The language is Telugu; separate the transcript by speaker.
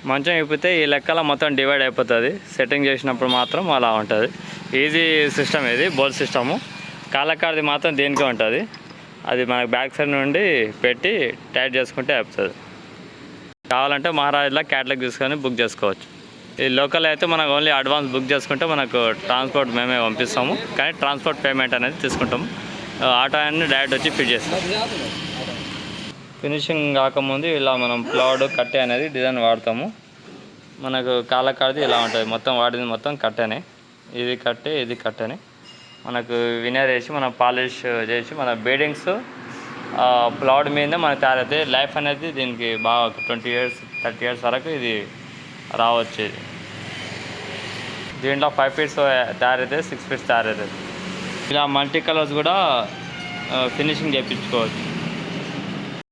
Speaker 1: మంచం ఇప్పితే ఈ లెక్కల మొత్తం డివైడ్ అయిపోతుంది. సెట్టింగ్ చేసినప్పుడు మాత్రం అలా ఉంటుంది. ఈజీ సిస్టమ్ ఇది, బోల్ సిస్టము. కాలకాడిది మాత్రం దీనికే ఉంటుంది. అది మనకు బ్యాక్ సైడ్ నుండి పెట్టి టైట్ చేసుకుంటే అయిపోతుంది. కావాలంటే మహారాజ్లో క్యాటలాగ్ తీసుకొని బుక్ చేసుకోవచ్చు. ఈ లోకల్ అయితే మనకు ఓన్లీ అడ్వాన్స్ బుక్ చేసుకుంటే మనకు ట్రాన్స్పోర్ట్ మేమే పంపిస్తాము, కానీ ట్రాన్స్పోర్ట్ పేమెంట్ అనేది తీసుకుంటాము. ఆటో అన్ని డైరెక్ట్ వచ్చి ఫిట్ చేస్తాం. ఫినిషింగ్ కాకముందు ఇలా మనం ప్లౌడ్ కట్టె అనేది డిజైన్ వాడతాము. మనకు కాలకాడిది ఇలా ఉంటుంది. మొత్తం వాడింది మొత్తం కట్టెనే. ఇది కట్టె, ఇది కట్టెని మనకు వినర్ వేసి మనం పాలిష్ చేసి మన బేడింగ్స్ ప్లౌడ్ మీదనే మనకు తయారవుతాయి. లైఫ్ అనేది దీనికి బాగా 20 years 30 years వరకు ఇది రావచ్చు. దీంట్లో 5 feet తయారవుతుంది, 6 feet తయారవుతుంది. ఇలా మల్టీ కలర్స్ కూడా ఫినిషింగ్ చేయించుకోవచ్చు.